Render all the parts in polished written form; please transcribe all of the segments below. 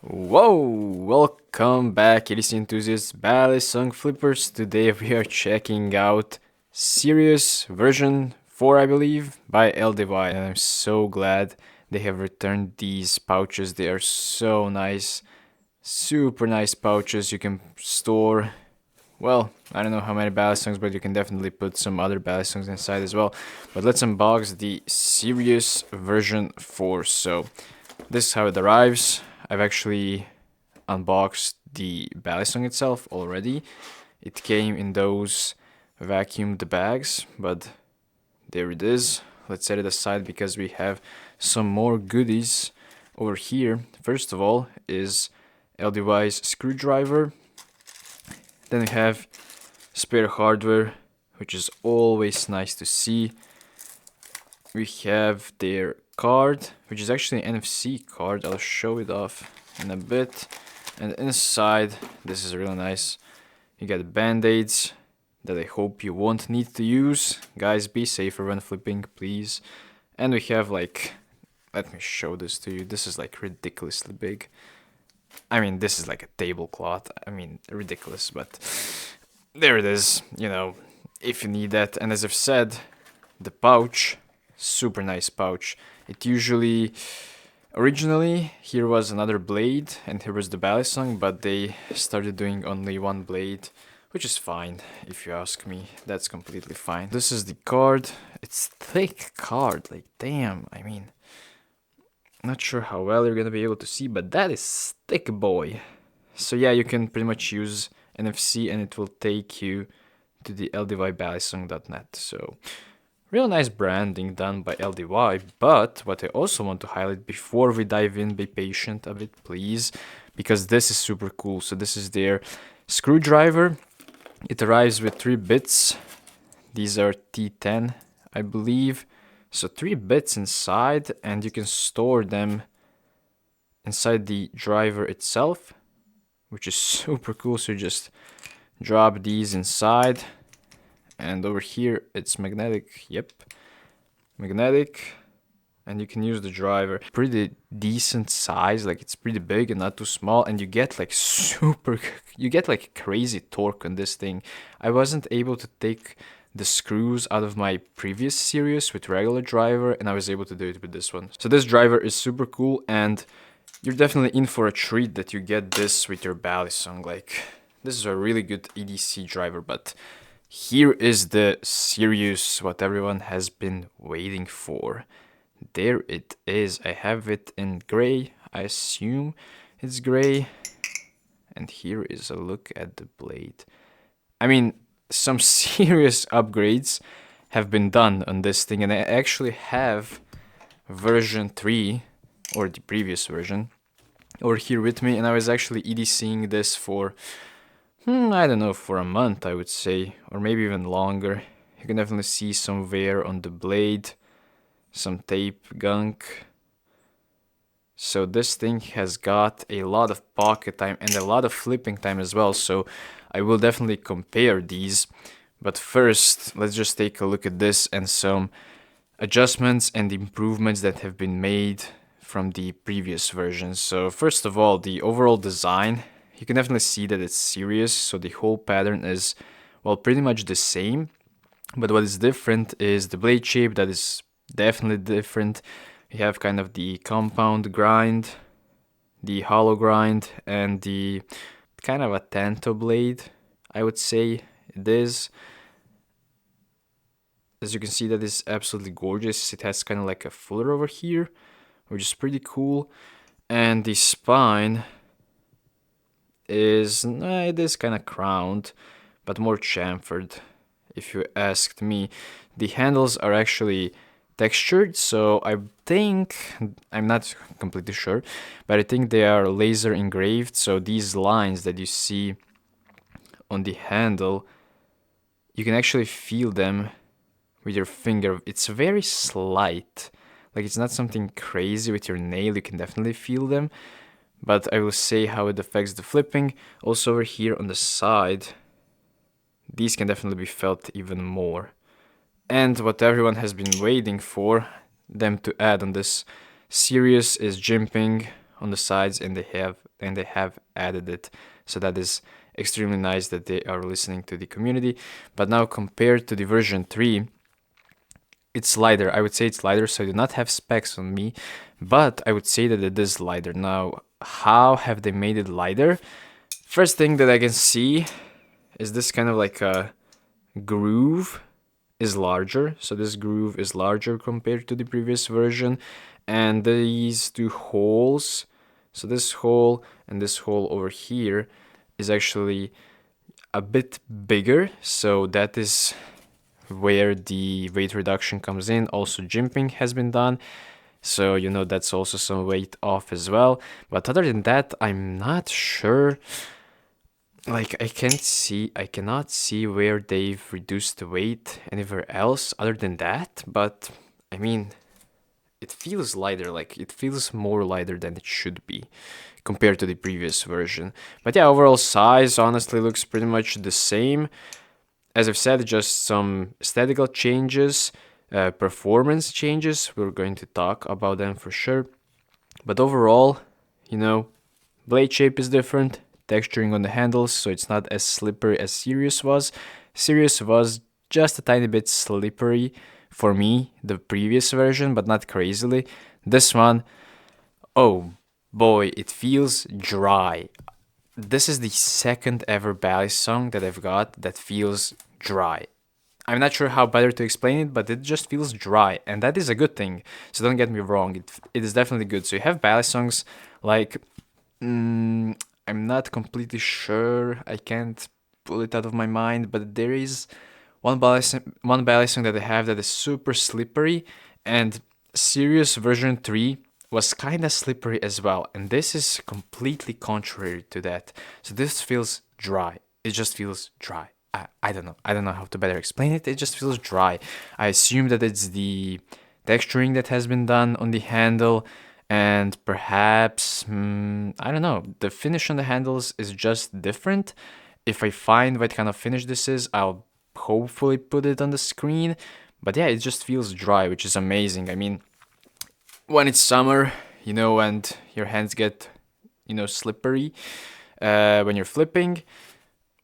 Whoa! Welcome back, EDC enthusiasts, Balisong flippers. Today we are checking out Sirius version 4, I believe, by LDY, and I'm so glad they have returned these pouches. They are so nice, super nice pouches. You can store, well, I don't know how many Balisongs, but you can definitely put some other Balisongs inside as well. But let's unbox the Sirius version 4. So this is how it arrives. I've actually unboxed the Balisong itself already. It came in those vacuumed bags, but there it is. Let's set it aside because we have some more goodies over here. First of all is LDY's screwdriver. Then we have spare hardware, which is always nice to see. We have their card, which is actually an NFC card. I'll show it off in a bit. And inside, this is really nice. You get band-aids that I hope you won't need to use. Guys, be safer when flipping, please. And we have like, let me show this to you. This is like ridiculously big. I mean, this is like a tablecloth. I mean, ridiculous, but there it is, you know, if you need that. And as I've said, the pouch, super nice pouch. It usually, originally, here was another blade and here was the Balisong, but they started doing only one blade, which is fine, if you ask me. That's completely fine. This is the card. It's thick card, like damn, I mean, not sure how well you're gonna be able to see, but that is thick, boy. So yeah, you can pretty much use NFC and it will take you to the ldybalisong.net. So real nice branding done by LDY, but what I also want to highlight before we dive in, be patient a bit, please, because this is super cool. So this is their screwdriver. It arrives with 3 bits. These are T10, I believe. So 3 bits inside, and you can store them inside the driver itself, which is super cool. So you just drop these inside. And over here, it's magnetic. Yep, magnetic. And you can use the driver. Pretty decent size, like it's pretty big and not too small. And you get like you get like crazy torque on this thing. I wasn't able to take the screws out of my previous Sirius with regular driver, and I was able to do it with this one. So this driver is super cool, and you're definitely in for a treat that you get this with your Balisong. Like, this is a really good EDC driver, but here is the Sirius, what everyone has been waiting for. There it is. I have it in gray. I assume it's gray. And here is a look at the blade. I mean, some serious upgrades have been done on this thing, and I actually have version 3, or the previous version, over here with me, and I was actually EDCing this for I don't know, for a month, I would say, or maybe even longer. You can definitely see some wear on the blade, some tape gunk. So this thing has got a lot of pocket time and a lot of flipping time as well, so I will definitely compare these. But first, let's just take a look at this and some adjustments and improvements that have been made from the previous versions. So first of all, the overall design. You can definitely see that it's Sirius, so the whole pattern is, well, pretty much the same. But what is different is the blade shape. That is definitely different. You have kind of the compound grind, the hollow grind, and the kind of a tanto blade, I would say it is. As you can see, that is absolutely gorgeous. It has kind of like a footer over here, which is pretty cool. And the spine is, it is kind of crowned, but more chamfered, if you asked me. The handles are actually textured, so I think, I'm not completely sure, but I think they are laser engraved, so these lines that you see on the handle, you can actually feel them with your finger. It's very slight, like it's not something crazy with your nail. You can definitely feel them, but I will say how it affects the flipping. Also over here on the side, these can definitely be felt even more. And what everyone has been waiting for them to add on this Sirius is jimping on the sides, and they have added it. So that is extremely nice that they are listening to the community. But now compared to the version 3, it's lighter. I would say it's lighter, so I do not have specs on me, but I would say that it is lighter. Now, how have they made it lighter? First thing that I can see is this kind of like a groove is larger. So this groove is larger compared to the previous version. And these two holes, so this hole and this hole over here is actually a bit bigger. So that is where the weight reduction comes in. Also jimping has been done, so you know that's also some weight off as well. But other than that, I'm not sure. Like I cannot see where they've reduced the weight anywhere else other than that. But I mean, it feels lighter, like it feels more lighter than it should be compared to the previous version. But yeah, overall size honestly looks pretty much the same. As I've said, just some aesthetical changes, performance changes. We're going to talk about them for sure. But overall, you know, blade shape is different, texturing on the handles, so it's not as slippery as Sirius was. Sirius was just a tiny bit slippery for me, the previous version, but not crazily. This one, oh boy, it feels dry. This is the second ever Balisong that I've got that feels dry. I'm not sure how better to explain it, but it just feels dry, and that is a good thing. So don't get me wrong, it is definitely good. So you have Balisongs like, I'm not completely sure, I can't pull it out of my mind, but there is one Balisong that I have that is super slippery, and Sirius version 3 was kind of slippery as well, and this is completely contrary to that. So this feels dry. It just feels dry. I don't know. I don't know how to better explain it. It just feels dry. I assume that it's the texturing that has been done on the handle, and perhaps, I don't know, the finish on the handles is just different. If I find what kind of finish this is, I'll hopefully put it on the screen. But yeah, it just feels dry, which is amazing. I mean, when it's summer, you know, and your hands get, you know, slippery when you're flipping,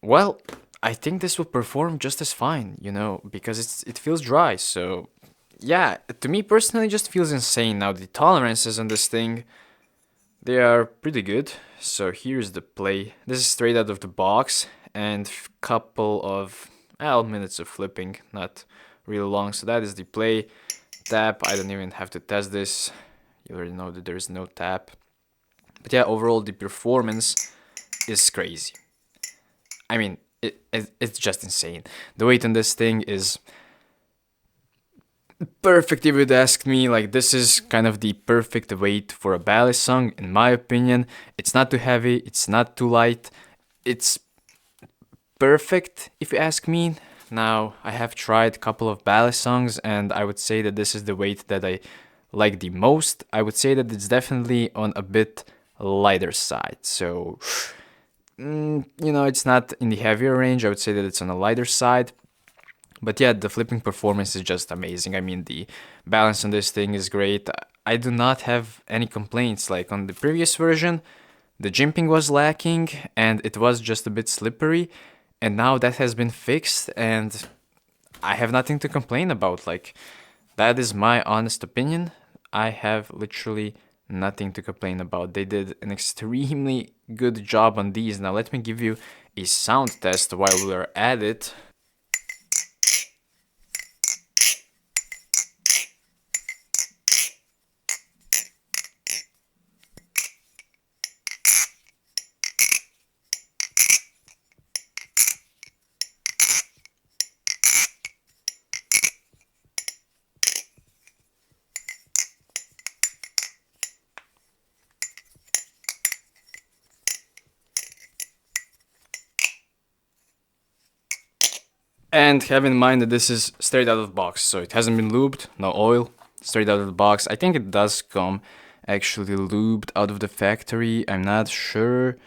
well, I think this will perform just as fine, you know, because it feels dry. So yeah, to me personally, it just feels insane. Now the tolerances on this thing, they are pretty good. So here's the play. This is straight out of the box, and couple of minutes of flipping, not really long. So that is the play. Tap, I don't even have to test this. You already know that there is no tap. But yeah, overall the performance is crazy. I mean, it's just insane. The weight on this thing is perfect, if you'd ask me. Like, this is kind of the perfect weight for a Balisong, in my opinion. It's not too heavy, it's not too light. It's perfect, if you ask me. Now, I have tried a couple of Balisongs, and I would say that this is the weight that I like the most. I would say that it's definitely on a bit lighter side. So, you know, it's not in the heavier range. I would say that it's on a lighter side. But yeah, the flipping performance is just amazing. I mean, the balance on this thing is great. I do not have any complaints. Like on the previous version, the jimping was lacking and it was just a bit slippery. And now that has been fixed and I have nothing to complain about. Like, that is my honest opinion. I have literally nothing to complain about. They did an extremely good job on these. Now let me give you a sound test while we're at it. And have in mind that this is straight out of the box, so it hasn't been lubed, no oil, straight out of the box. I think it does come actually lubed out of the factory, I'm not sure.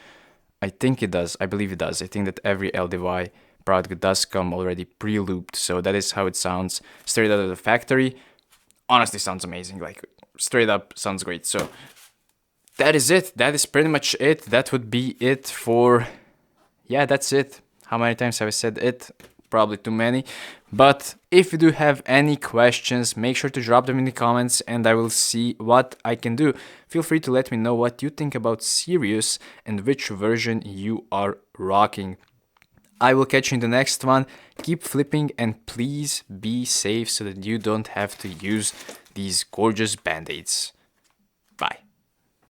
I think it does, I believe it does. I think that every LDY product does come already pre-lubed, so that is how it sounds straight out of the factory. Honestly sounds amazing, like straight up sounds great. So that is it. That is pretty much it. That would be it for... Yeah, that's it. How many times have I said it? Probably too many. But if you do have any questions, make sure to drop them in the comments and I will see what I can do. Feel free to let me know what you think about Sirius and which version you are rocking. I will catch you in the next one. Keep flipping and please be safe so that you don't have to use these gorgeous band-aids.